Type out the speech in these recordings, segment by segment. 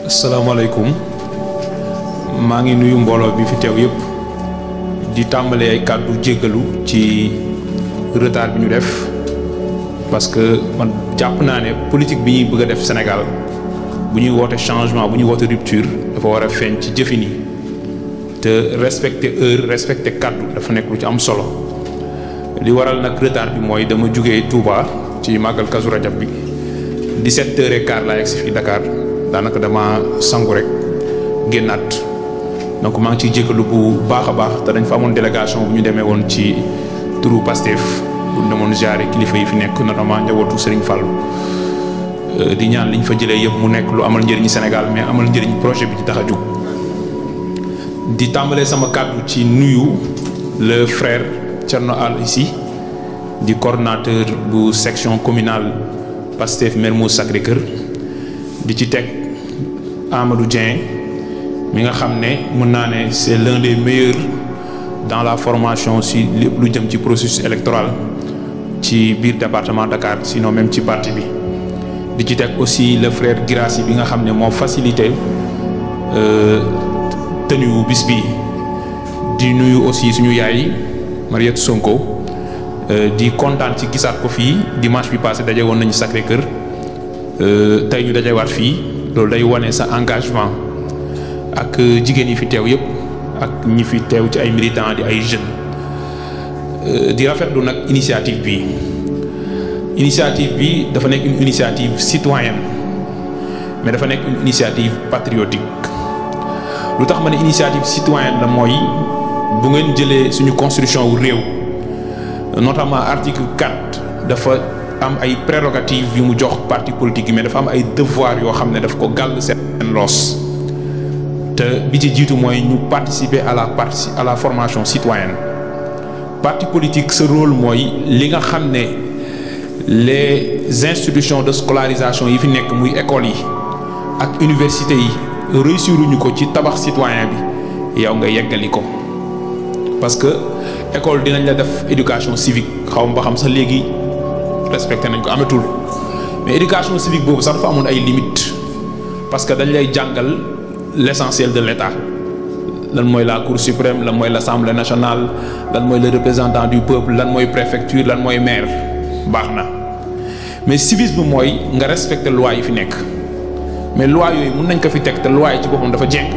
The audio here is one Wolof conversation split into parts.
asalaamaaleykum maa ngi nuyu mbooloo bi fi teew yëpp di tàmbalee ay kàddu jéggalu ci retard bi ñu def parce que man jàpp naa ne politique bi ñuy bëgg a def Sénégal bu ñuy woote changement bu ñuy woote rupture dafa war a feeñ ci jëfin yi te respecter heure respecter kàddu dafa nekk lu ci am solo li waral nag retard bi mooy dama jugee Touba ci màggal Kazu Rajab bi 17h15 laa yegg si fii Dakar daanaka dama sangu rek génnaat donc maa ngi ciy jéggalu bu baax a baax te dañ fa amoon délégation bu ñu demee woon ci turu Pastef bu ñu demoon jaare kilifa yi fi nekk notamment njabootu Serigne Fallou di ñaan liñ fa jëlee yëpp mu nekk lu amal njëriñu Sénégal mais amal njëriñ projet bi ci tax a jóg. di tàmbalee sama kàddu ci nuyu le frère Thierno Al ici di coordonnateur bu section communale Pastef Mermoz Sacré-Cœur di ci teg Amadou Dieng mi nga xam ne mën naa ne c'est l'un des meilleurs dans la formation si lépp lu jëm ci processus électoral ci biir département Dakar sinon même ci parti bi di ci teg aussi le frère Girassi bi nga xam ne moo facilité tenue bis bi di nuyu aussi suñu yaay Mariette Sonko di kontaan ci gisaat ko fii dimanche bi passé daje woon nañu Sacré-Cœur tey ñu dajewaat fii loolu day wane sa engagement ak jigéen yi fi teew yëpp ak ñi fi teew ci ay militants di ay jeunes di rafetlu nag initiative bi dafa nekk une initiative citoyenne mais dafa nekk une initiative patriotique lu tax ma ne initiative citoyenne la mooy bu ngeen jëlee suñu constitution wu réew notamment article 4 dafa am ay prérogatives yu mu jox parti politique yi mais dafa am ay devoirs yoo xam ne daf ko gàll seen loos te bi ci jiitu mooy ñu participer à la formation citoyenne parti politique ce rôle mooy li nga xam ne les institutions de scolarisation yi fi nekk muy écoles yi ak université yi réussiruñu ko ci tabax citoyen bi yow nga yeggali ko parce que école dinañ la def éducation civique xaw ma ba xam sax léegi respecté nañ ko amatul mais éducation civique boobu sax dafa amoon ay limites parce que dañ lay jàngal l'essentiel de l'État lan mooy la Cour suprême lan mooy l'Assemblée nationale lan mooy le représentant du peuple lan mooy préfecture lan mooy maire baax na mais civisme mooy nga respecter loi yi fi nekk mais loi yooyu mun nañ ko fi teg te loi yi ci boppam dafa jeng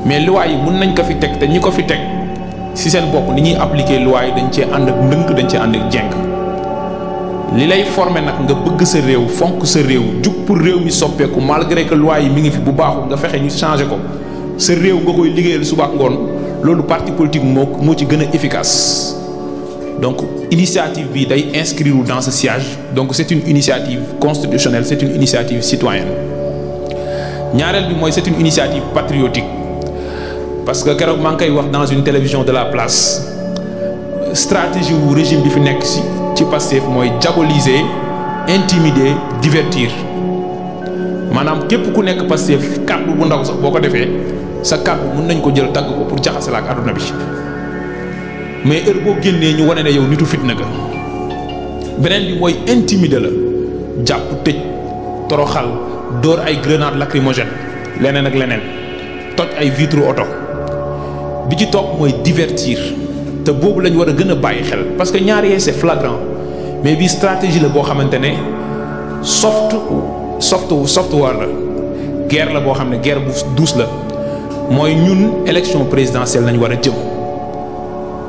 mais loi yi mun nañ ko fi teg te ñi ko fi teg si seen bopp ni ñuy appliquer loi yi dañ cee ànd ak ndënk dañ cee ànd ak jeng li lay former nag nga bëgg sa réew fonk sa réew jug pour réew mi soppeeku malgré que loi yi mi ngi fi bu baaxul nga fexe ñu changer ko sa réew nga koy liggéeyal suba ak ngoon loolu parti politique moo ci gën a efficace donc initiative bi day inscrire dans ce siège donc c'est une initiative constitutionnelle c'est une initiative citoyenne ñaareel bi mooy c'est une initiative patriotique parce que keroog maa ngi koy wax dans une télévision de la place stratégie wu régime bi fi nekk ci Pastef mooy diaboliser intimider divertir maanaam képp ku nekk Pastef kàddu bu ndaw sax boo ko defee sa kàddu mën nañ ko jël tagg ko pour jaxase la ak àdduna bi mais heure boo génnee ñu wane ne yow nitu fitna ga beneen bi mooy intimider la jàpp tëj toroxal dóor ay grenades lacrymogènes leneen ak leneen toj ay vitres oto bi ci topp mooy divertir te boobu lañ war a gën a bàyyi xel parce que ñaar yee c'est flagrant mais bi stratégie la boo xamante ne software la guerre la boo xam ne guerre bu douce la mooy ñun élection présidentielle lañ war a jëm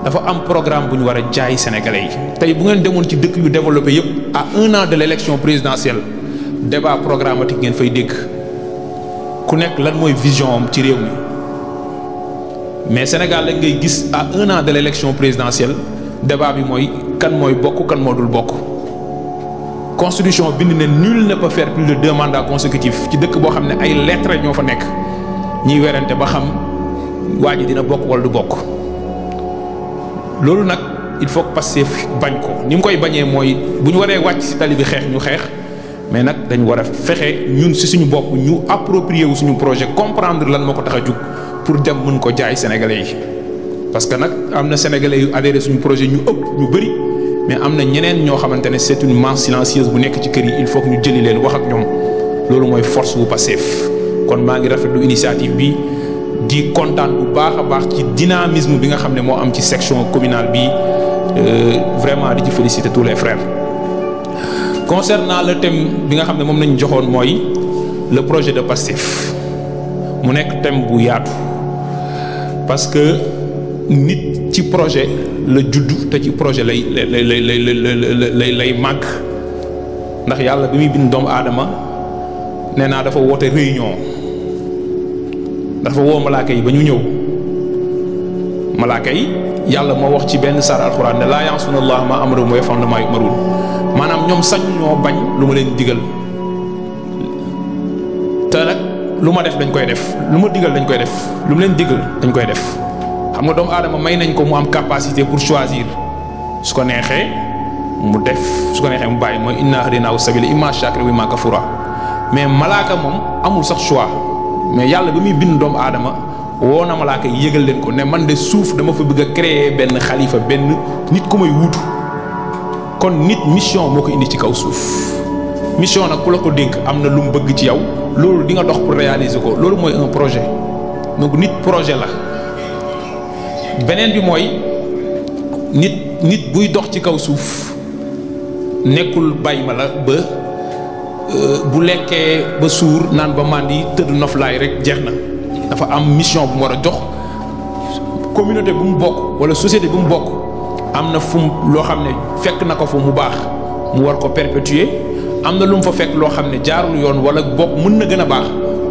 dafa am programme bu ñu war a jaay sénégalais yi tey bu ngeen demoon ci dëkk yu développé yépp à 1 an de l'élection présidentielle débat programmatique ngeen fay dégg ku nekk lan mooy vision am ci réew mi mais Sénégal la ngay gis à 1 an de l'élection présidentielle débat bi mooy kan mooy bokk kan moo dul bokk constitution bind ne nul ne peut faire plus de 2 mandats consécutifs ci dëkk boo xam ne ay lettres ñoo fa nekk ñiy werante ba xam waa ji dina bokk wala du bokk loolu nag il faut que Pastef bañ ko ni mu koy bañee mooy bu ñu waree wàcc ci tali bi xeex ñu xeex mais nag dañ war a fexe ñun ci suñu bopp ñu approprier wu suñu projet comprendre lan moo ko tax a jug pour dem mën ko jaay sénégalais yi parce que nag am na sénégalais yu adhéré suñu projet ñu ëpp ñu bëri mais am na ñeneen ñoo xamante ne c'est une masse silencieuse bu nekk ci kër yi il faut que ñu jëli leen wax ak ñoom loolu mooy force bu Pastef kon maa ngi rafetlu initiative bi di kontaan bu baax a baax ci dynamisme bi nga xam ne moo am ci section communale bi vraiment di ci féliciter tous les frères. Concernant le thème bi nga xam ne moom nañu joxoon mooy le projet de Pastef mu nekk thème bu yaatu parce que nit ci projet la judd te ci projet lay màgg ndax yàlla bi muy bind doomu aadama nee naa dafa woote réunion dafa woo malaaka yi ba ñu ñëw malaaka yi yàlla moo wax ci benn saar alxuraan ne laa yansuna allah ma amru wa yaf'aluna ma yu'marun maanaam ñoom sañ ñoo bañ lu ma leen digal te nag lu ma def dañ koy def lu ma digal dañ koy def lu mu leen digal dañ koy def xam nga doomu aadama may nañ ko mu am capacité pour choisir su ko neexee mu def su ko neexee mu bàyyi mooy inna hadaynaahu sabila imma shakira wa imma kafura mais malaaka moom amul sax choix mais yàlla ba muy bind doomu aadama woo na malaaka yi yëgal leen ko ne man de suuf dama fa bëgg a créer benn xalifa benn nit ku may wuutu kon nit mission moo ko indi ci kaw suuf mission nag ku la ko dénk am na lu mu bëgg ci yow loolu di nga dox pour réaliser ko loolu mooy un projet donc nit projet la beneen bi mooy nit buy dox ci kaw suuf nekkul bàyyi ma la ba bu lekkee ba suur naan ba màndi tëdd noflaay rek jeex na dafa am mission bu mu war a jox communauté bu mu bokk wala société bu mu bokk am na fu mu loo xam ne fekk na ko fa mu baax mu war ko perpétuer am na lu mu fa fekk loo xam ne jaarul yoon wala bokk mën na gën a baax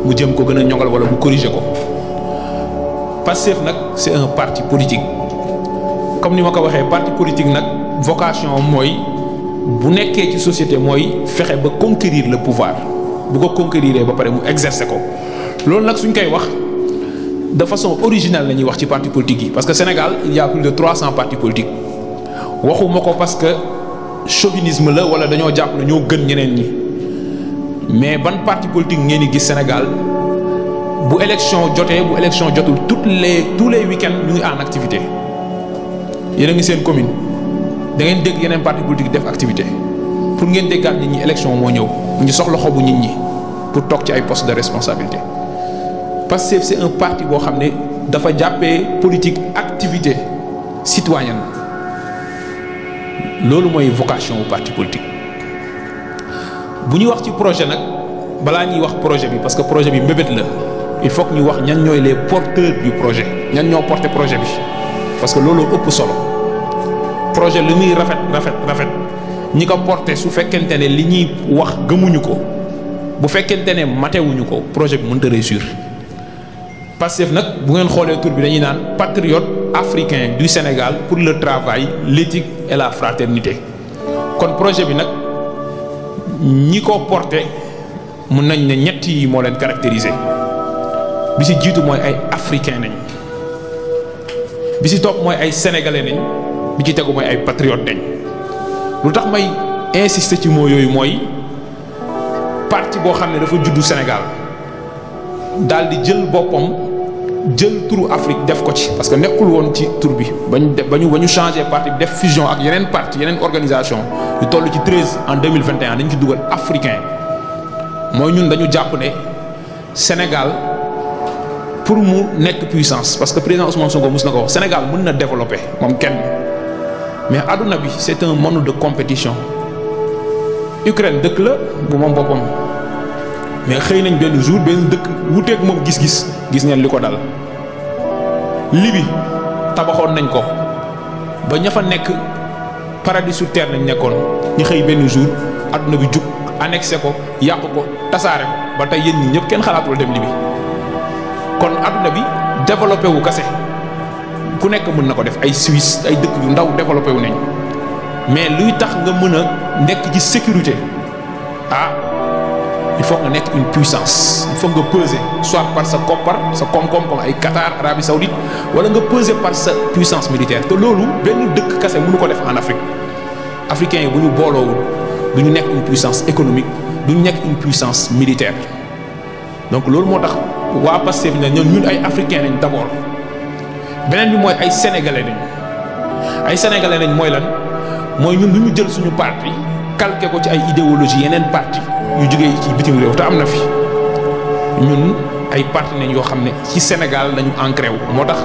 mu jëm ko gën a ñoŋal wala mu corriger ko. Pastef nag c'est un parti politique comme ni ma ko waxee parti politique nag vocation mooy bu nekkee ci société mooy fexe ba conquérir le pouvoir bu ko conquérir ba pare mu exercer ko loolu nag suñ koy wax de façon originale la ñuy wax ci parti politique yi parce que Sénégal il y a plus de 300 partis politiques waxuma ko parce que chauvinisme la wala dañoo jàpp ne ñoo gën ñeneen ñi mais ban parti politique ngeen di gis Sénégal bu élection jotee bu élection jotul tous les week-ends ñu ngi en activité yéen a ngi seen commune da ngeen dégg yeneen parti politique def activité pour ngeen déggaat nit ñi élection moo ñëw ñu soxla xobu nit ñi pour toog ci ay postes de responsabilité parce que c'est un parti boo xam ne dafa jàppee politique activité citoyenne loolu mooy vocation bu parti politique bu ñuy wax ci projet nag balaa ñuy wax projet bi parce que projet bi mbébét la il faut que ñu wax ñan ñooy les porteurs du projet ñan ñoo porter projet bi parce que loolu ëpp solo projet li muy rafet ñi ko porter su fekkente ne li ñuy wax gëmuñu ko bu fekkente ne matewuñu ko projet bi mënut a réussir Pastef nag bu ngeen xoolee tur bi dañuy naan patriote africain du Sénégal pour le travail l'éthique et la fraternité kon projet bi nag ñi ko porter mun nañ ne ñett yi moo leen caractériser bi ci jiitu mooy ay africain nañ bi ci topp mooy ay sénégalais nañ bi ci tegu mooy ay patriote nañ lu tax may insister ci moo yooyu mooy parti boo xam ne dafa juddu Sénégal daal di jël boppam jël turu Afrique def ko ci parce que nekkul woon ci tur bi ba ñu changé parti bi def fusion ak yeneen parti yeneen organisation yu toll ci 13 en 2021 dañ ci dugal africain mooy ñun dañu jàpp ne Sénégal pour mu nekk puissance parce que président Ousmane Sonko mus na ko wax Sénégal mën na développer moom kenn mais adduna bi c'est un monde de compétition Ukraine dëkk la bu moom boppam mais xëy nañ benn jour benn dëkk wuteeg moom gis-gis gis ngeen li ko dal Libye tabaxoon nañ ko ba ña fa nekk paradis sur terre nañ nekkoon ñu xëy benn jour adduna bi jug annexé ko yàq ko tasaare ko ba tey yéen ñi ñëpp kenn xalaatul dem Libye kon adduna bi développé wu kase ku nekk mën na ko def ay Suisse ay dëkk yu ndaw développé wu nañ mais luy tax nga mën a nekk ci sécurité il faut nga nekk une puissance il faut nga peser soit par sa koppar sa koom-koom comme ay Qatar Arabie Saoudite wala nga peser par sa puissance militaire te loolu benn dëkk kase mënu ko def en Afrique africains yi bu ñu booloowul du ñu nekk une puissance économique du ñu nekk une puissance militaire donc loolu moo tax waa Pastef ne ñun ay africains nañ d'abord beneen bi mooy ay sénégalais nañ ay sénégalais nañ mooy lan mooy ñun du ñu jël suñu parti calqué ko ci ay idéologie yeneen parti yu jógee ci bitim réew te am na fi ñun ay partenaires yoo xam ne ci Sénégal lañu ancré wu. moo tax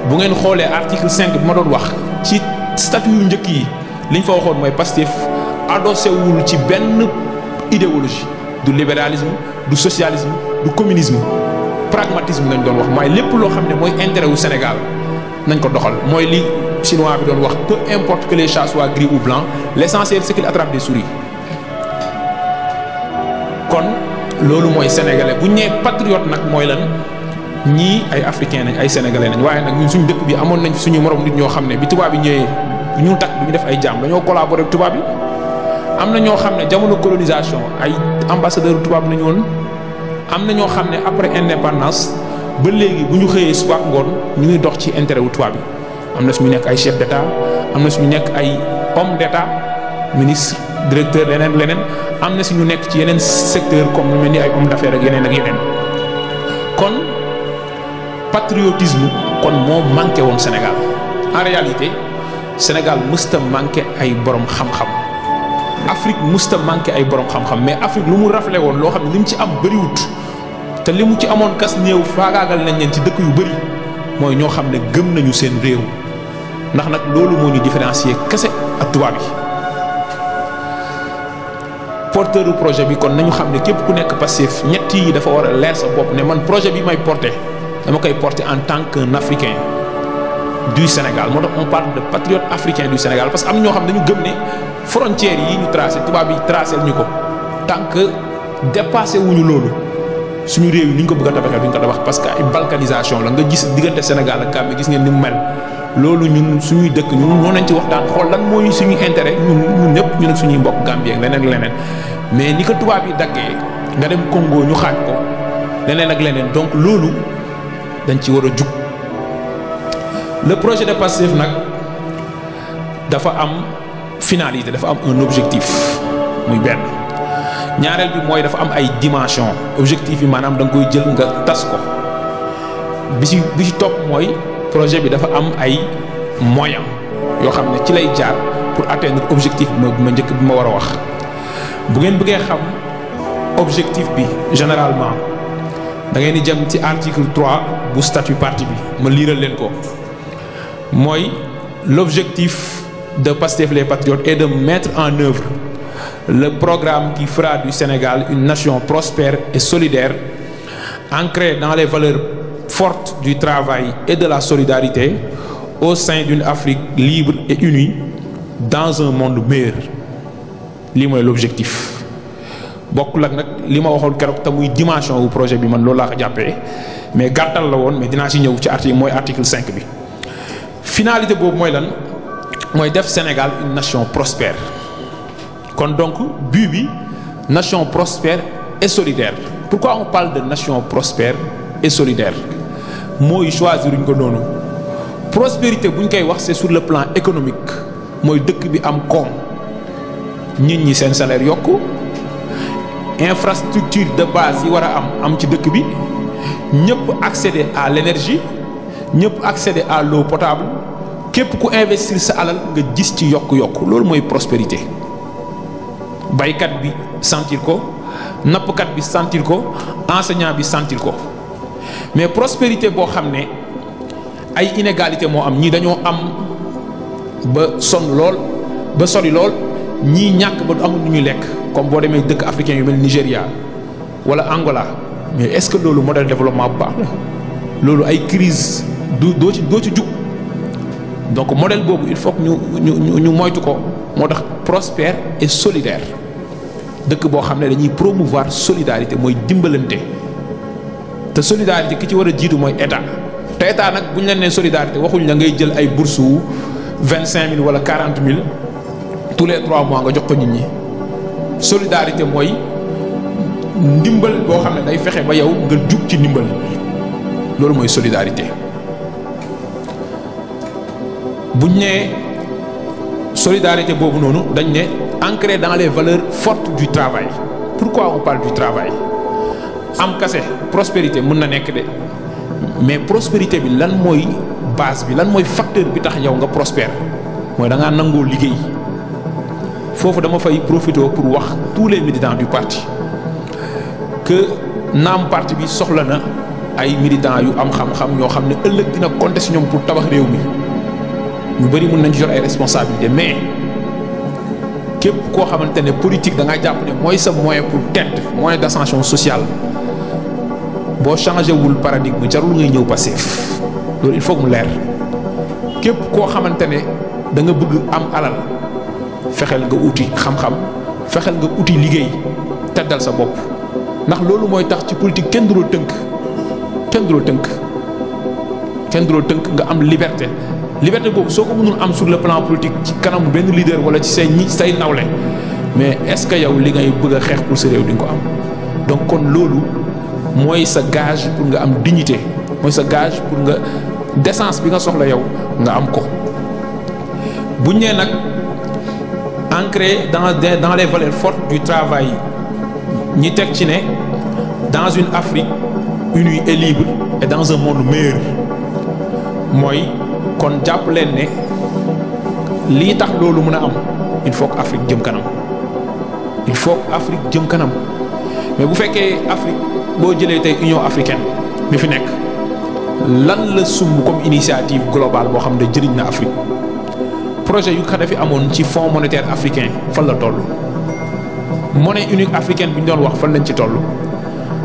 bu ngeen xoolee article 5 bi ma doon wax ci statut yu njëkk yi liñ fa waxoon mooy Pastef adossé wul ci benn idéologie du libéralisme du socialisme du communisme pragmatisme lañ doon wax mooy lépp loo xam ne mooy intérêt wu Sénégal nañ ko doxal mooy li chinois bi doon wax peu importe que les chats soient gris ou blancs l'essentiel c'est qu'ils attrapent des souris. kon loolu mooy sénégalais bu ñu nee patriote nag mooy lan ñii ay africain nañ ay sénégalais nañ waaye nag ñun suñu dëkk bi amoon nañ suñu morom nit ñoo xam ne bi tubaab yi ñëwee ñu takk du ñu def ay jaam dañoo collaborer ak tubaab yi. am na ñoo xam ne jamono colonisation ay ambassadeur tubaab nañu woon am na ñoo xam ne après indépendance ba léegi bu ñu xëyee suba ak ngoon ñu ngi dox ci intérêt wu tubaab yi. am na suñu nekk ay chef d'état am na suñu nekk ay homme d'état ministre directeur leneen am na suñu nekk ci yeneen secteur comme lu mel ni ay homme d'affaires ak yeneen. kon patriotisme kon moo manqué woon Sénégal en réalité Sénégal mësta manqué ay borom xam-xam. Afrique musta manqué ay borom xam-xam mais Afrique lu mu raflé woon loo xam ne li mu ci am bëriwut te li mu ci amoon kas néew faagaagal nañ leen ci dëkk yu bëri mooy ñoo xam ne gëm nañu seen réew ndax nag loolu moo ñu différencier kese ak tubaab yi. porteur du projet bi kon nañu xam ne képp ku nekk Pastef ñett yi dafa war a leer sa bopp ne man projet bi may porter dama koy porter en tant qu'un Africain du Sénégal moo tax on parle de patriote africain du Sénégal parce que am na ñoo xam ne dañu gëm ne. frontières yi ñu tracé tubaab yi tracé ñu ko tant que dépassé wuñu loolu suñu réew yi ni ñu ko bëgg a tabaxee duñ ko tabax parce que ay balkanisation la nga gis diggante Sénégal ak Gambie gis ngeen ni mu mel loolu ñun suñuy dëkk ñun ñoo nañ ci waxtaan xool lan mooy suñu intérêt ñun ñëpp ñun ak suñuy mbokk Gambie ak leneen mais ni ko tubaab yi daggee nga dem Congo ñu xaaj ko leneen ak leneen donc loolu dañ ci war a jug le projet de Pastef nag dafa am finalité dafa am un objectif muy benn ñaareel bi mooy dafa am ay dimension objectif yi maanaam da nga koy jël nga tas ko bi ci topp mooy projet bi dafa am ay moyens yoo xam ne ci lay jaar pour atteindre objectif bi ma njëkk bi ma war a wax bu ngeen bëggee xam objectif bi généralement da ngeen di jëm ci article 3 bu statut parti bi ma liiral leen ko mooy l'objectif de Pastef les Patriotes est de mettre en œuvre le programme qui fera du Sénégal une nation prospère et solidaire, ancrée dans les valeurs fortes du travail et de la solidarité, au sein d'une Afrique libre et unie, dans un monde meilleur. lii mooy l'objectif bokkul ak nag li ma waxoon keroog te muy dimension wu projet bi man loolu laa ko jàppee mais gàttal la woon mais dinaa ci ñëw ci article 5 bi. finalité boobu mooy lan. mooy def Sénégal une nation prospère kon donc but bi nation prospère et solidaire pourquoi on parle de nation prospère et solidaire mooy choisir ñu ko noonu prospérité bu ñu koy wax c'est sur le plan économique mooy dëkk bi am koom nit ñi seen salaire yokku infrastructure de base yi war a am ci dëkk bi ñëpp accéder à l'énergie ñëpp accéder à l'eau potable képp ku investir sa alal nga gis ci yokk-yokk loolu mooy prospérité baykat bi sentir ko nappkat bi sentir ko enseignant bi sentir ko mais prospérité boo xam ne ay inégalité moo am ñii dañoo am ba sonn lool ba sori lool ñii ñàkk ba du amul lu ñuy lekk comme boo demee dëkk africain yu mel Nigéria wala Angola mais est-ce que loolu modèle développement bu baax la loolu ay crise doo ci jug donc modèle boobu il faut que ñu moytu ko moo tax prospère et solidaire dëkk boo xam ne dañuy promouvoir solidarité mooy dimbalante te solidarité ki ci war a jiitu mooy état te état nag bu ñu leen nee solidarité waxuñ la ngay jël ay bourses wu 25 000 wala 40 000 tous les 3 mois nga jox ko nit ñi solidarité mooy ndimbal boo xam ne day fexe ba yow nga jug ci ndimbal loolu mooy solidarité. buñ nee solidarité boobu noonu dañ ne ancré dans les valeurs fortes du travail pourquoi on parle du travail am kase prospérité mën na nekk de mais prospérité bi lan mooy base bi lan mooy facteur bi tax yow nga prospère mooy da ngaa nangoo liggéey foofu dama fay profiter pour wax tous les militants du parti que naam parti bi soxla na ay militants yu am xam-xam ñoo xam ne ëllëg dina compter ci ñoom pour tabax réew mi ñu bëri mën nañ ci yor ay responsabilités mais képp koo xamante ne politique da nga jàpp ne mooy sa moyen pour tête moyen d'ascension sociale boo changé wul paradigme jarul ngay ñëw Pastef loolu il faut que mu leer képp koo xamante ne da nga bëgg am alal fexeel nga uti xam-xam fexeel nga uti liggéey teddal sa bopp ndax loolu mooy tax ci politique kenn du la tënk nga am liberté boobu soo ko mënul am sur le plan politique ci kanamu benn leader wala ci say nawle mais est-ce que yow li ngay bëgg a xeex pour sa réew di nga ko am donc kon loolu mooy sa gage pour nga am dignité mooy sa gage pour nga décence bi nga soxla yow nga am ko buñ nee nag ancré dans les valeurs fortes du travail ñi teg ci ne dans une Afrique unie et libre et dans un monde meilleur mooy kon jàpp leen ne lii tax loolu mën a am il faut que Afrique jëm kanam mais bu fekkee Afrique boo jëlee tey Union africaine bi fi nekk lan la sumb comme initiative globale boo xam ne jëriñ na Afrique projet yu Kadhafi amoon ci fonds monétaire africain fan la toll monnaie unique africaine bi ñu doon wax fan lañ ci toll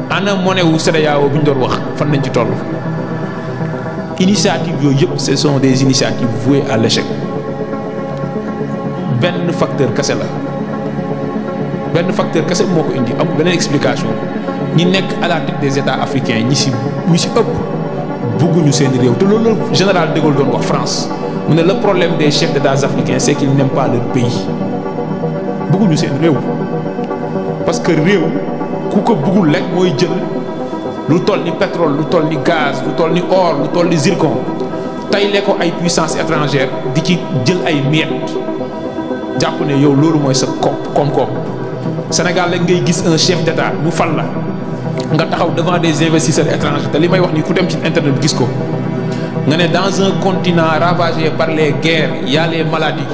ana monnaie wu CEDEAO bi ñu doon wax fan lañ ci toll initiative yooyu yëpp ce sont des initiatives vouées à l'échec benn facteur kese moo ko indi amul beneen explication ñi nekk à la tête des États africains ñi si ëpp bëgguñu seen réew te loolu général de Gaulle doon wax France mu ne le problème des chefs d'État africains c'est qu'ils n'aiment pas leur pays bëgguñu seen réew parce que réew ku ko bëggul lekk mooy jël lu toll ni pétrole lu toll ni gaz lu toll ni or lu toll ni zircon tayle ko ay puissance étrangère di ci jël ay miettes jàpp ne yow loolu mooy sa koom-koom Sénégal la ngay gis un chef d'État mu fal la nga taxaw devant des investisseurs étrangers te li may wax ni ku dem ci internet gis ko nga ne dans un continent ravagé par les guerres il y a les maladies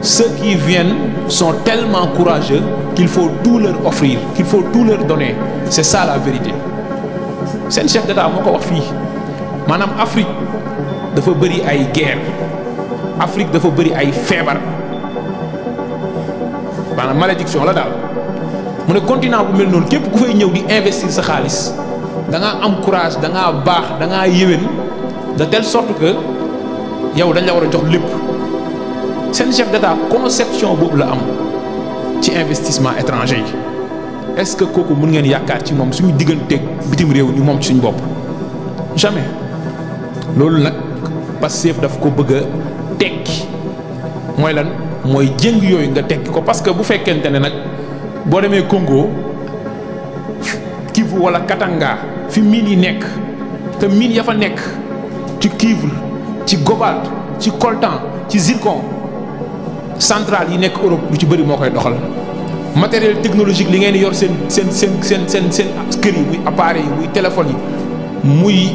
ceux qui viennent sont tellement courageux qu'il faut tout leur offrir qu'il faut tout leur donner c'est ça la vérité seen chef d'État moo ko wax fii maanaam Afrique dafa bëri ay guerre Afrique dafa bëri ay feebar maanaam malédiction la daal mu ne continent bu mel noonu képp ku fay ñëw di investir sa xaalis da ngaa am courage da ngaa baax da ngaa yéwén de telle sorte que yow dañ la war a jox lépp seen chef d'État conception boobu la am ci investissement étranger yi est-ce que kooku mën ngeen yaakaar ci moom suñu digganteeg bitim réew ñu moom ci suñu bopp jamais loolu nag Pastef daf ko bëgg a tekki mooy lan mooy jëng yooyu nga tekki ko parce que bu fekkente ne nag boo demee Congo Kivu wala Katanga fi mine yi nekk te mine ya fa nekk ci cuivre ci cobalt ci coltan ci zircon centrale yi nekk Europe lu ci bëri moo koy doxal matériel technologique li ngeen yor seen kër yi muy appareil yi muy téléphone yi muy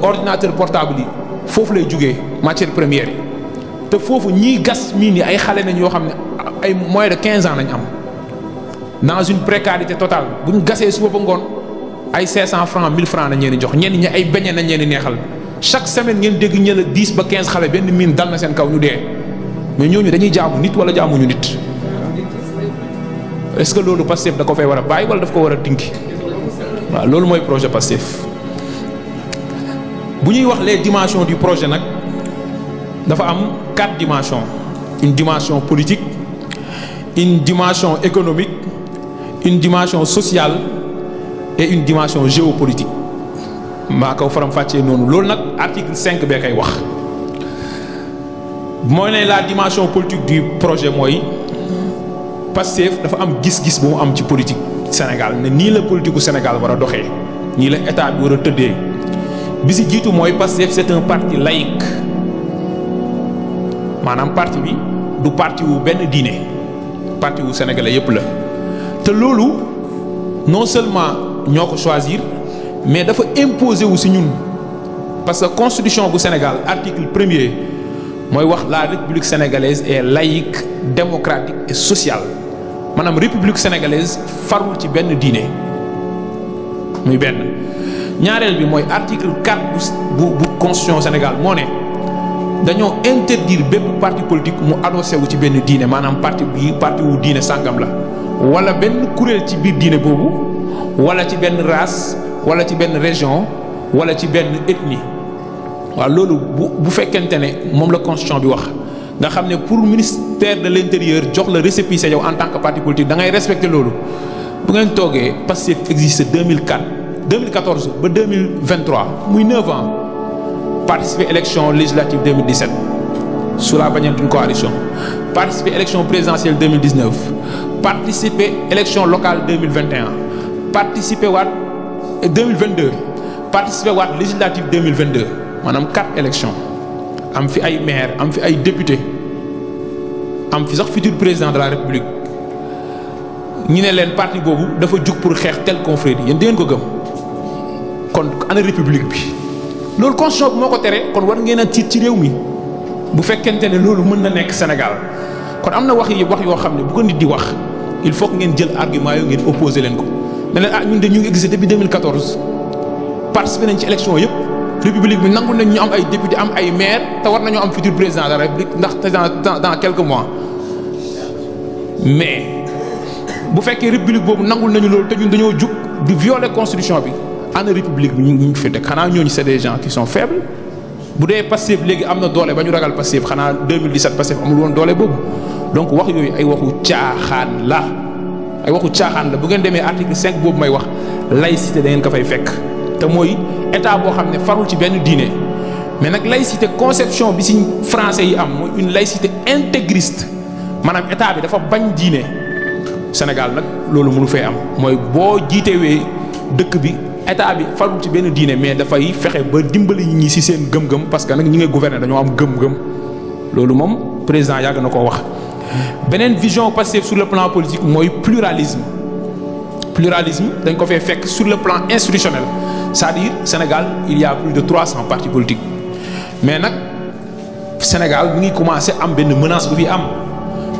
ordinateur portable yi foofu lay jugee matière première yi te foofu ñiy gas mine yi ay xale nañ yoo xam ne ay moins de 15 ans nañ am dans une précarité totale bu ñu gasee suba ba ngoon ay 500 francs 1000 francs nañ leen di jox ñenn ñi ay beñe nañ leen di neexal chaque semaine ngeen dégg ñe la 10 ba 15 xale benn mine dal na seen kaw ñu dee mais ñooñu dañuy jaamu nit wala jaamuñu nit est-ce que loolu Pastef da ko fay war a bàyyi wala daf ko war a tinki waaw loolu mooy projet Pastef bu ñuy wax les dimensions du projet nag dafa am 4 dimensions une dimension politique une dimension économique une dimension sociale et une dimension géopolitique maa ko faram-fàccee noonu loolu nag article 5 bee koy wax mooy ne la dimension politique du projet mooy Pastef dafa am gis-gis bu mu am ci politique Sénégal ne nii la politique gu Sénégal war a doxee nii la état bi war a tëddee bi si jiitu mooy Pastef c'est un parti laïque maanaam parti bi du parti wu benn diine parti wu sénégalais yépp la te loolu non seulement ñoo ko choisir mais dafa imposer wu si ñun parce que constitution bu Sénégal article 1er mooy wax la république sénégalaise est laïque démocratique et sociale maanaam république sénégalaise farul ci benn diine muy benn. ñaareel bi mooy article 4 bu constitution Sénégal moo ne dañoo interdire bépp parti politique mu adossé wu ci benn diine maanaam parti wu diine sàngam la wala benn kuréel ci biir diine boobu wala ci benn race wala ci benn région wala ci benn ethnie. waaw loolu bu fekkente ne moom la constitution bi wax nga xam ne pour ministère de l'intérieur jox la récépissé yow en tant que parti politique da ngay respecter loolu bu ngeen toogee Pastef existe 2014 ba 2023 muy 9 ans participer élection législative 2017 sous la bannière d'une coalition participer élection présidentielle 2019 participer élection locale 2021 participer waat 2022 participer waat législative 2022 maanaam 4 élections am fi ay maire am fi ay député am fi sax futur président de la république ñi ne leen parti boobu dafa jug pour xeex tel confrère yéen di ngeen ko gëm kon ana république bi loolu constitution bi moo ko tere kon war ngeen a tiit ci réew mi bu fekkente ne loolu mën na nekk Sénégal kon am na wax yoo xam ne bu ko nit di wax il faut que ngeen jël argument yooyu ngeen opposé leen ko ne leen ñun de ñu ngi existé depuis 2014 participé nañ ci élection yëpp république bi nangu nañ ñu am ay député am ay maire te war nañoo am futur président de la république ndax dans quelques mois mais bu fekkee république boobu nangul nañu loolu te ñun dañoo jug di violer constitution bi ana république bi ñu fi teg xanaa ñooñu c'est des gens qui sont faibles bu dee Pastef léegi am na doole ba ñu ragal Pastef xanaa 2017 Pastef amul woon doole boobu donc wax yooyu ay waxu caaxaan la bu ngeen demee article 5 boobu may wax laïcité da ngeen ko fay fekk te mooy état boo xam ne farul ci benn diine mais nag laïcité conception bi ci français yi am mooy une laïcité intégriste maanaam état bi dafa bañ diine Sénégal nag loolu mënu fee am mooy boo jiitewee dëkk bi état bi farul ci benn diine mais dafay fexe ba dimbali ñi ci seen gëm-gëm parce que nag ñi ngay gouverner dañoo am gëm-gëm loolu moom président yàgg na koo wax. beneen vision Pastef sur le plan politique mooy pluralisme dañ ko fee fekk sur le plan institutionnel c'est-à-dire Sénégal il y a plus de 300 partis politiques mais nag Sénégal mi ngi commencé am benn menace bu fi am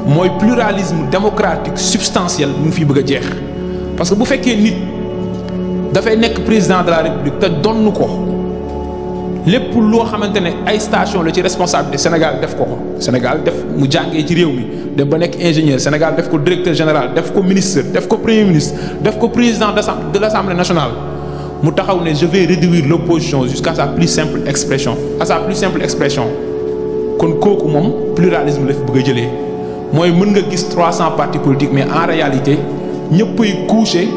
mooy pluralisme démocratique substantiel mu ngi fi bëgg a jeex parce que bu fekkee nit dafay nekk président de la république te donn ko lépp loo xamante ne ay station la ci responsabilité Sénégal def ko Sénégal def mu jàngee ci réew mi dem ba nekk ingénieur Sénégal def ko directeur général def ko ministre def ko premier ministre def ko président de l'Assemblée nationale mu taxaw ne je vais réduire l'opposition jusqu'à sa plus simple expression kon kooku moom pluralisme la fi bëgg a jëlee mooy mën nga gis 300 partis politiques mais en réalité ñëppay couché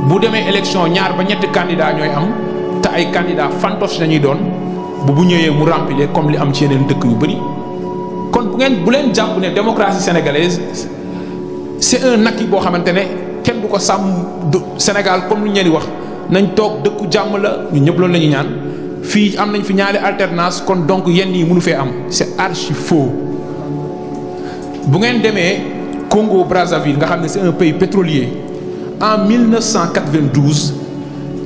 bu demee élection ñaar ba ñetti candidats ñooy am te ay candidats fantoche dañuy doon bu ñëwee mu remplir comme li am ci yeneen dëkk yu bëri kon bu leen jàpp ne démocratie sénégalaise c'est un acquis boo xamante ne kenn du ko sàmm Sénégal comme lu ñu leen di wax nañ toog dëkku jàmm la ñun ñëpp loolu la ñuy ñaan fii am nañ fi ñaari alternance kon donc yenn yi mënu fee am c'est archi faux bu ngeen demee Congo Brazzaville nga xam ne c'est un pays pétrolier en 1992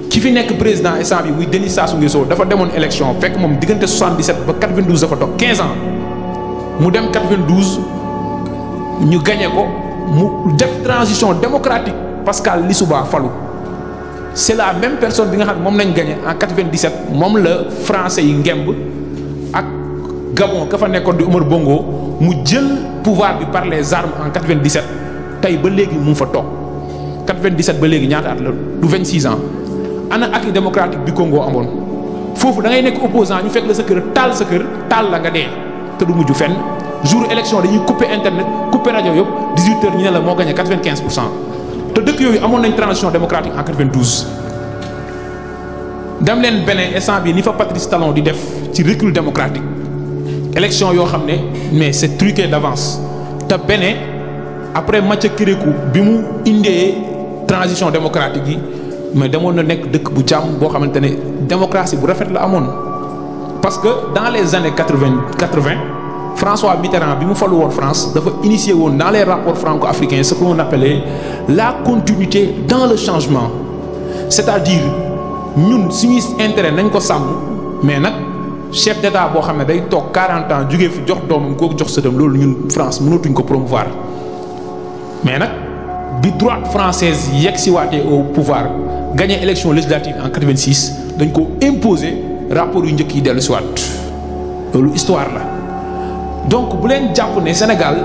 ki fi nekk président instant bi muy Denis Sassou Nguesso dafa demoon élection fekk moom diggante 77 ba 92 dafa toog 15 ans mu dem 92 ñu gagné ko mu def transition démocratique Pascal Lissouba falu c'est la même personne bi nga xam ne moom lañ gagné en 97 moom la français yi ngemb ak Gabon ka fa nekkoon di Omar Bongo mu jël pouvoir bi par les armes en 97 tey ba léegi mu ngi fa toog 97 ba léegi ñaata at la du 26 ans ana acquis démocratique bi Congo amoon foofu da ngay nekk opposant ñu fekk la sa kër taal la nga dee te du mujj fenn jour élection dañuy couper internet couper rajo yëpp 18h ñu ne la moo gagné 95%. te dëkk yooyu amoon nañ transition démocratique en 92 dem leen Bénin instant bi ni fa Patrice Talon di def ci recul démocratique élection yoo xam ne mais c'est truqué d'avance te Bénin après Mathieu Kérékou bi mu indee transition démocratique yi mais demoon na nekk dëkk bu jàmm boo xamante ne démocratie bu rafet la amoon parce que dans les années 80 François Mitterrand bi mu falu woon France dafa initié woon dans les rapports franco-africains ce qu'on appelait la continuité dans le changement c'est-à-dire ñun suñuy intérêt nañ ko sàmm mais nag chef d'état boo xam ne day toog 40 ans jugee fi jox doomam kooku jox sëtam loolu ñun France mënatuñ ko promouvoir mais nag bi droite française yegg si waatee au pouvoir gagné élection législative en 86 dañ ko imposer rapport yu njëkk yi dellu si waat loolu histoire la. donc bu leen jàpp ne Sénégal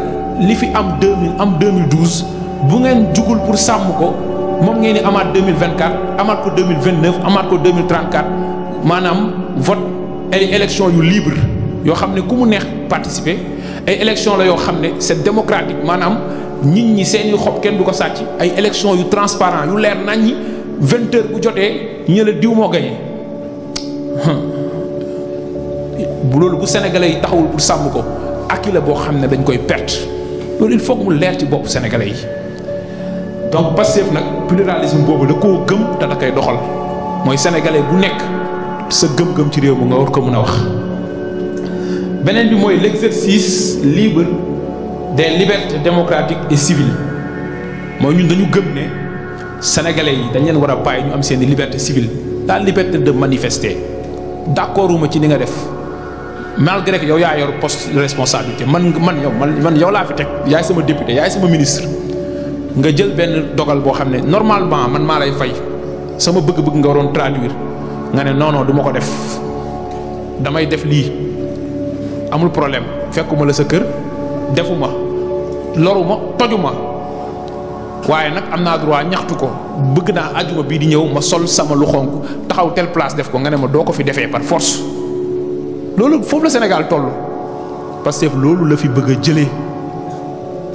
li fi am 2000 am 2012 bu ngeen jugul pour sàmm ko moom ngeen di amaat 2024 amaat ko 2029 amaat ko 2034 maanaam vote ay élection yu libre yoo xam ne ku mu neex participer ay élection la yoo xam ne c'est démocratique maanaam nit ñi seeni xob kenn du ko sàcc ay élection yu transparent yu leer nañ ñi 20 heures bu jotee ñu la diw moo gagné bu loolu bu sénégalais yi taxawul pour sàmm ko ak la boo xam ne dañ koy perte loolu il faut mu leer ci bopp sénégalais yi. donc Pastef nag pluralisme boobu da koo gëm te da koy doxal mooy sénégalais bu nekk sa gëm-gëm ci réew mi nga war ko mën a wax. beneen bi mooy l'exercice libre des libertés démocratiques et civiles mooy ñun dañu gëm ne sénégalais yi dañ leen war a bàyyi ñu am seen liberté civile la liberté de manifester d'accorduma ci ni nga def malgré que yow yaa yor poste de responsabilité man yow laa fi teg yaay sama député yaay sama ministre nga jël benn dogal boo xam ne normalement man maa lay fay sama bëgg-bëgg nga waroon traduire nga ne non du ma ko def damay def lii amul problème fekkuma la sa kër defuma loruma tojuma waaye nag am naa droit ñaxtu ko bëgg naa àjjuma bii di ñëw ma sol sama lu xonk taxaw telle place def ko nga ne ma doo ko fi defee par force loolu foofu la Sénégal toll Pastef loolu la fi bëgg a jëlee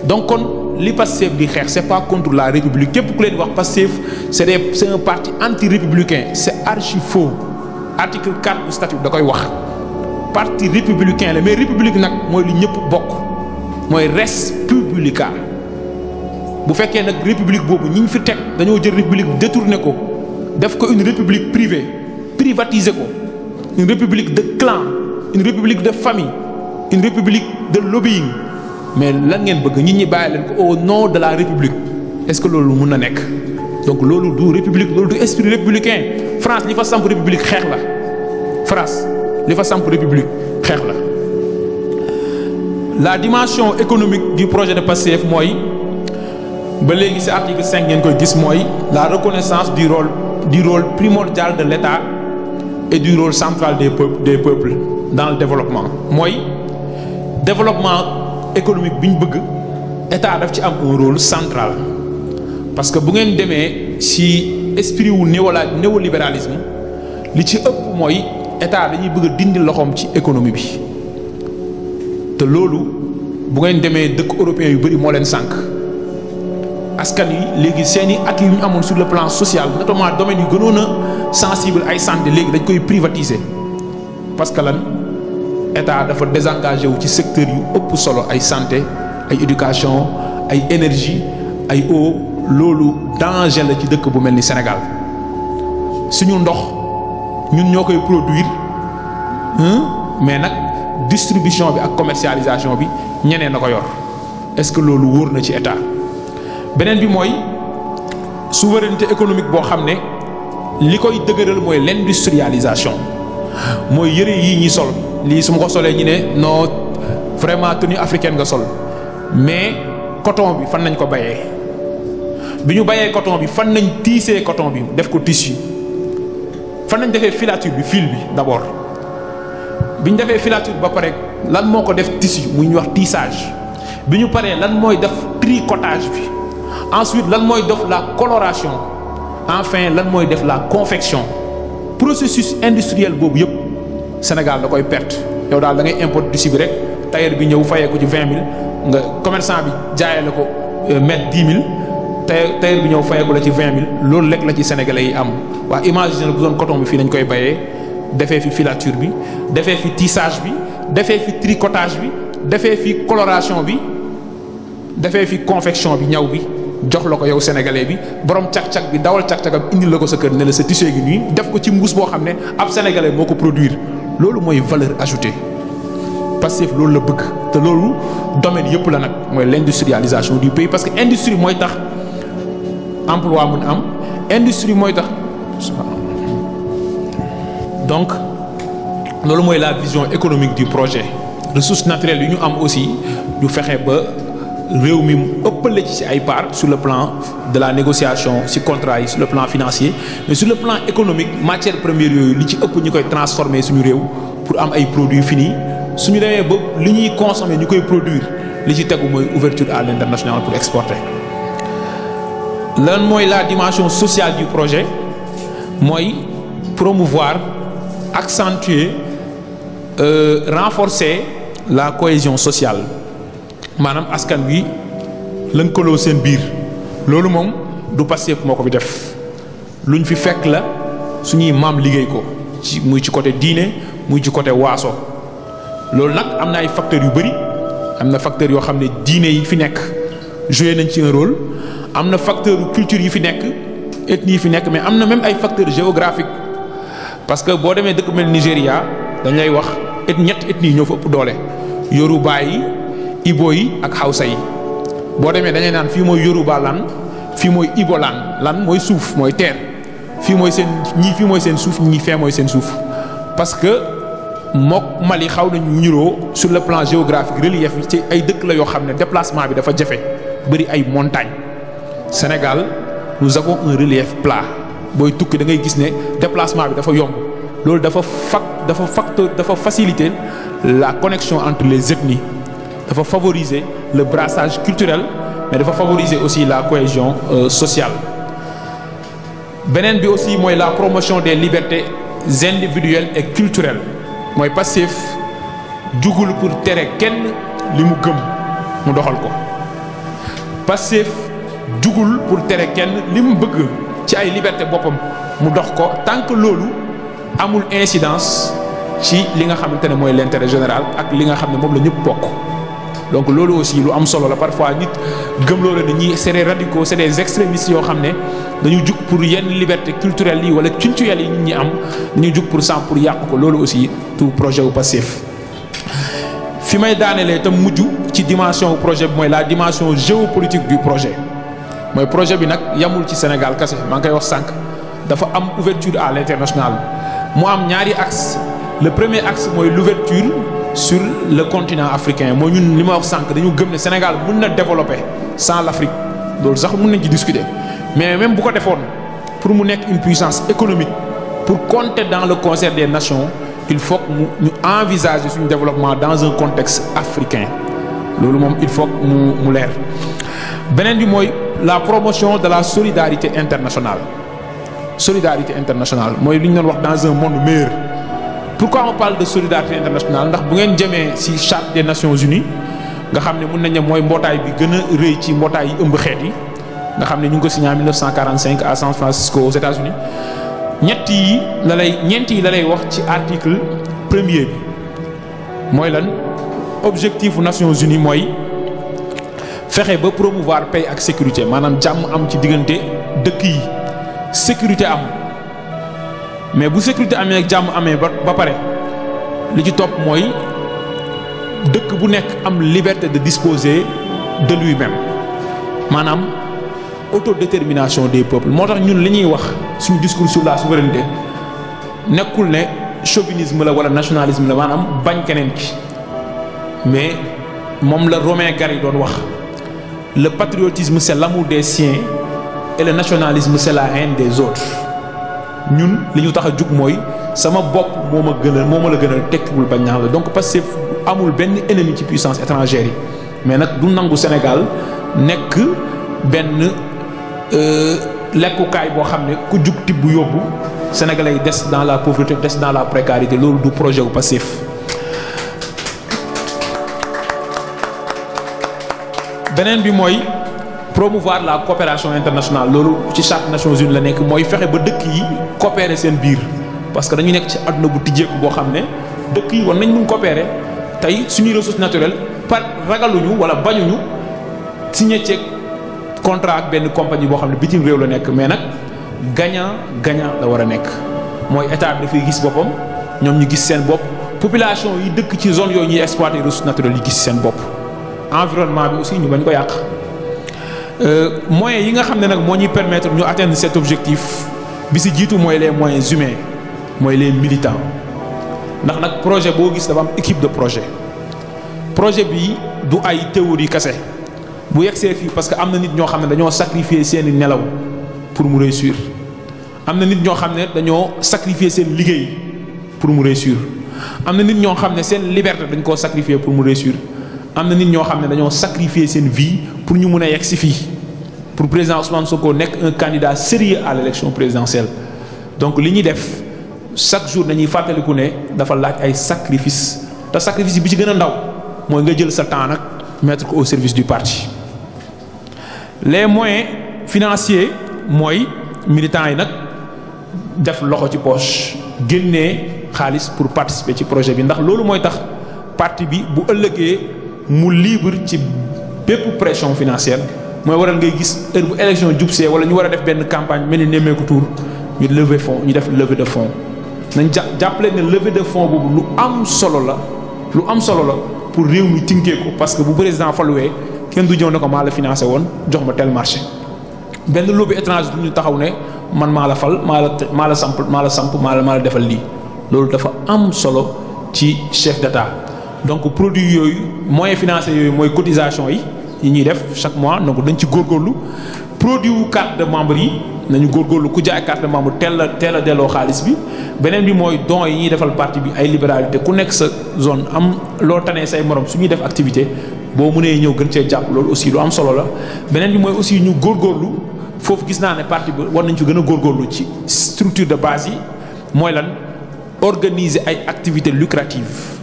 donc kon li Pastef di xeex c'est pas contre la République képp ku leen wax Pastef c'est un parti anti-républicain c'est archi faux article 4 du statut da koy wax parti républicain la mais république nag mooy li ñëpp bokk mooy res publica bu fekkee nag république boobu ñi ñu fi teg dañoo jël république détourné ko def ko une république privée privatiser ko une république de clan une république de famille une république de lobbying mais lan ngeen bëgg nit ñi bàyyi leen ko au nom de la république est-ce que loolu mën na nekk donc loolu du république loolu du esprit républicain France li fa samp république xeex la France li fa samp république xeex la dimension économique du projet de Pastef mooy ba léegi ci article 5 ngeen koy gis mooy la reconnaissance du rôle primordial de l'État et du rôle central des peuples dans le développement mooy développement économique bi ñu bëgg état daf ci am un rôle central parce que bu ngeen demee ci esprit wu néolibéralisme li ci ëpp mooy état dañuy bëgg a dindi loxoom ci économie bi te loolu bu ngeen demee dëkk européen yu bari moo leen sànq askan yi léegi seeni acquis yu ñu amoon sur le plan social notamment domaine yu gënoon a sensible ay santé léegi dañ koy privatiser parce que lan état dafa désengagé wu ci secteur yu ëpp solo ay santé ay éducation ay énergie ay eau loolu danger la ci dëkk bu mel ni Sénégal suñu ndox ñun ñoo koy produire mais nag distribution bi ak commercialisation bi ñeneen na ko yor est-ce que loolu wóor na ci état beneen bi mooy souveraineté économique boo xam ne li koy dëgëral mooy l'industrialisation mooy yëre yii ñi sol lii su ma ko solee ñu ne non vraiment tenue africaine nga sol mais coton bi fan nañ ko bayee bi ñu bayee coton bi fan nañ tiisee coton bi def ko tissu fan nañ defee filature bi fil bi d'abord bi ñu defee filature ba pare lan moo ko def tissu muy ñu wax tissage bi ñu paree lan mooy def tricotage bi ensuite lan mooy def la coloration enfin lan mooy def la confection processus industriel boobu yëpp Sénégal da koy perte yow daal da ngay importer tissu bi rek tailleur bi ñëw fayee ko ci 20 000 nga commerçant bi jaayee la ko mètre 10 000 tailleur bi ñëw fayee ko la ci 20 000 loolu lekk la ci sénégalais yi am waa imaginer bu doon coton bi fii nañ koy bayee defee fi filature bi defee fi tissage bi defee fi tricotage bi defee fi coloration bi defee fi confection bi ñaw bi jox la ko yow sénégalais bi borom cag-cag bi dawal cag-cagam indil la ko sa kër ne la sa tissu gi nii def ko ci mbuus boo xam ne ab sénégalais moo ko produire loolu mooy valeur ajoutée Pastef loolu la bëgg te loolu domaine yëpp la nag mooy l'industrialisation du pays parce que industrie mooy tax emploi mën am industrie mooy tax donc loolu mooy la vision économique du projet ressources naturelles yu ñu am aussi ñu fexe ba réew mi ëppale ci ay part sur le plan de la négociation ci contrat yi sur le plan financier mais sur le plan économique matière première yooyu li ci ëpp ñu koy transformer suñu réew pour am ay produits finis suñu demee ba li ñuy consommer ñu koy produire li ci tegu mooy ouverture à l'international pour exporter. lan mooy la dimension sociale du projet mooy promouvoir accentuer renforcer la cohésion sociale maanaam askan wi lënkaloo seen biir loolu moom du Pastef moo ko fi def luñ fi fekk la suñuy maam liggéey ko ci muy ci côté diine muy ci côté waaso loolu nag am na ay facteurs yu bëri am na facteurs yoo xam ne diine yi fi nekk joué nañ ci un rôle am na facteur culture yi fi nekk ethnie yi fi nekk mais am na même ay facteurs géographiques parce que boo demee dëkk mel Nigéria dañ lay wax ñetti ethnie ñoo fa ëpp doole Yoruba yi Ibo yi ak Hausa yi boo demee dañuy naan fii mooy Yoruba lan fii mooy Ibo lan mooy suuf mooy terre fii mooy seen ñii fii mooy seen suuf ñii fee mooy seen suuf parce que mook Mali xaw nañu ñuroo sur le plan géographique relief ci ay dëkk la yoo xam ne déplacement bi dafa jafe bëri ay montagnes Sénégal nous avons un relief plat booy tukki da ngay gis ne déplacement bi dafa yomb loolu dafa faciliter la connexion entre les ethnies dafa favoriser le brassage culturel mais dafa favoriser aussi la cohésion sociale. beneen bi aussi mooy la promotion des libertés individuelles et culturelles mooy Pastef jugul pour tere kenn li mu gëm mu doxal ko Pastef jugul pour tere kenn li mu bëgg ci ay liberté boppam mu dox ko tant que loolu amul incidence ci li nga xamante ne mooy l'intérêt général ak li nga xam ne moom la ñëpp bokk donc loolu aussi lu am solo la parfois nit gëm loolu ne ñi c'est des radicaux c'est des extrémistes yoo xam ne dañu jug pour yenn liberté culturelle yi wala culturelle yi nit ñi am dañu jug pour yàq ko loolu aussi tout projet wu Pastef fi may daanelee tam mujj ci dimension projet bi mooy la dimension géopolitique du projet mooy projet bi nag yamul ci Sénégal kese maa ngi koy wax sànq dafa am ouverture à l'international mu am ñaari axe le premier axe mooy l'ouverture sur le continent africain mooy ñun li ma wax sànq dañu gëm ne Sénégal mën na développer sans l'Afrique loolu sax mën nañ ci discuter mais même bu ko defoon pour mu nekk une puissance économique pour compter dans le concert des nations il faut que ñu envisager suñu développement dans un contexte africain loolu moom il faut que mu leer beneen bi mooy la promotion de la solidarité internationale mooy li ñu doon wax dans un monde meilleur. Pourquoi on parle de solidarité internationale ndax bu ngeen jëmee ci charte des Nations Unies nga xam ne mën nañ ne mooy mbootaay bi gën a rëy ci mbootaay yi ëmb xeet yi nga xam ne ñu ngi ko signé en 1945 à San Francisco aux États-Unis ñeent yi la lay wax ci article premier bi mooy lan objectif Nations Unies mooy fexe ba promouvoir paix ak sécurité maanaam jàmm am ci diggante dëkk yi sécurité am. mais bu sécurité amee ak jàmm amee ba pare li ci topp mooy dëkk bu nekk am liberté de disposer de lui-même maanaam autodétermination des peuples moo tax ñun li ñuy wax suñu discours sur la souveraineté nekkul ne chauvinisme la wala nationalisme la maanaam bañ keneen ki mais moom la Romain Gary doon wax le patriotisme c'est l'amour des siens et le nationalisme c'est la haine des autres. ñun li ñu tax a jug mooy sama bopp moo ma la gënal tekkiwul bañ naa la donc parce que amul benn ennemi ci puissance étrangère yi mais nag du nangu Sénégal nekk benn lekkukaay boo xam ne ku jug tibb yóbbu Sénégalais yi des dans la pauvreté des dans la précarité loolu du projet wu Pastef. beneen bi mooy promouvoir la coopération internationale loolu ci charte Nations Unies la nekk mooy fexe ba dëkk yi coopérer seen biir parce que dañu nekk ci àdduna bu tijjeeku boo xam ne dëkk yi war nañ mun coopérer tey suñuy ressources naturelles par ragaluñu wala bañuñu signé ceeg contrat ak benn compagnie boo xam ne bitim réew la nekk mais nag gagnant la war a nekk mooy état bi dafay gis boppam ñoom ñu gis seen bopp population yi dëkk ci zone yooyu ñuy exploiter ressources naturelles yi gis seen bopp environnement bi aussi ñu bañ ko yàq. moyens yi nga xam ne nag moo ñuy permettre ñu atteindre cet objectif bi ci jiitu mooy les moyens humains mooy les militants ndax nag projet boo gis dafa am équipe de projet bi du ay théorie kese bu yegsee fii parce que am na nit ñoo xam ne dañoo sacrifier seeni nelaw pour mu réussir am na nit ñoo xam ne dañoo sacrifier seen liggéey pour mu réussir am na nit ñoo xam ne seen liberté dañ koo sacrifier pour mu réussir am na nit ñoo xam ne dañoo sacrifier seen vie pour ñu mun a yegg si fii pour président Ousmane Sonko nekk un candidat sérieux à l'élection présidentielle. Donc li ñuy def chaque jour dañuy fàttaliku ne dafa laaj ay sacrifice te sacrifice bi ci gën a ndaw mooy nga jël sa temps nag mettre ko au service du parti. Les moyens financiers mooy militants yi nag def loxo ci poche génnee xaalis pour participer ci projet bi ndax loolu mooy tax parti bi bu ëllëgee mu libre ci bépp pression financière mooy waral ngay gis heure bu élection jubsee wala ñu war a def benn campagne mel ni nemmeeku tour ñu lever fonds ñu def levée de fonds nañ jàppale ne levée de fonds boobu lu am solo la pour réew mi tinkee ko parce que bu président faluwee kenn du ñëw ne ko maa la financé woon jox ma tel marché benn lobby étranger du ñu taxaw ne man maa la fal maa la samp maa la defal lii loolu dafa am solo ci chef d'État. Donc produit yooyu moyens financiers yooyu mooy cotisation yi ñuy def chaque mois donc dañ ci góorgóorlu produit wu carte de membre yi nañu góorgóorlu ku jaay carte de membre teel a delloo xaalis bi beneen bi mooy don yi ñuy defal parti bi ay libéralité ku nekk sa zone am loo tanee say morom su ñuy def activité boo mënee ñëw gën cee jàpp loolu aussi lu am solo la. beneen bi mooy aussi ñu góorgóorlu foofu gis naa ne parti bi war nañ ci gën a góorgóorlu ci structure de base yi mooy lan organiser ay activités lucratives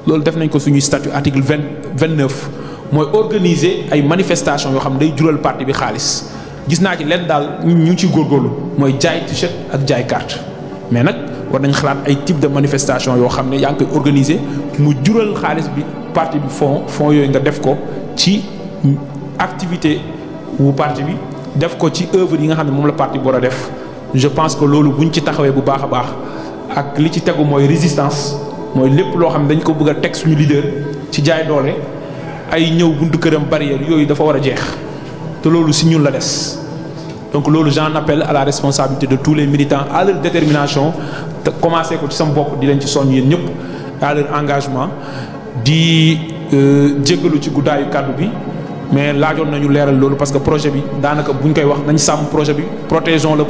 loolu def nañ ko suñuy statut article 29 mooy organiser ay manifestations yoo xam ne day jural parti bi xaalis. gis naa ci leen daal ñu ngi ciy góorgóorlu mooy jaay t-shirt ak jaay carte mais nag war nañ xalaat ay type de manifestation yoo xam ne yaa ngi koy organiser mu jural xaalis bi parti bi fonds yooyu nga def ko ci activité wu parti bi def ko ci œuvre yi nga xam ne moom la parti bi war a def. je pense que loolu buñ ci taxawee bu baax a baax ak li ci tegu mooy résistance mooy lépp loo xam ne dañ ko bëgg a teg suñu leader ci jaay doole ay ñëw buntu këram barrière yooyu dafa war a jeex. te loolu si ñun la des donc loolu j'en appelle à la responsabilité de tous les militants à leur détermination te commencé ko ci sama bopp di leen ci soññ yéen ñëpp à leur engagement di jéggalu ci guddaayu kàddu bi mais laajoon nañu leeral loolu parce que projet bi daanaka buñ koy wax nañ sàmm projet bi protégeons le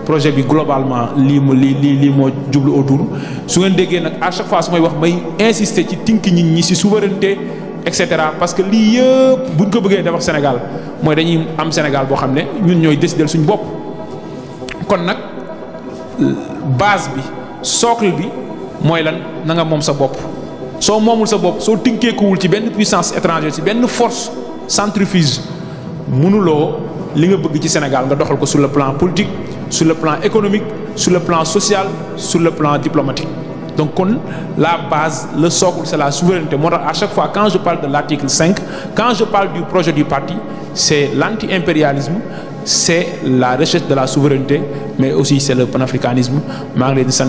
projet bi globalement lii moo jublu autour su ngeen déggee nag à chaque fois su may wax may insister ci tinki nit ñi ci souveraineté et cetera parce que lii yëpp buñ ko bëggee defar Sénégal mooy dañuy am Sénégal boo xam ne ñun ñooy décider suñu bopp. kon nag base bi socle bi mooy lan na nga moom sa bopp soo moomul sa bopp soo tinkeekuwul ci benn puissance étrangère ci benn force centrifuge mënuloo li nga bëgg ci Sénégal nga doxal ko sur le plan politique sur le plan économique sur le plan social sur le plan diplomatique. Donc la base, le socle, c'est la souveraineté. Moi, à chaque fois, quand je parle de l'article 5, quand je parle du projet du parti, c'est l'anti-impérialisme, c'est la recherche de la souveraineté, mais aussi c'est le panafricanisme. Je vous remercie.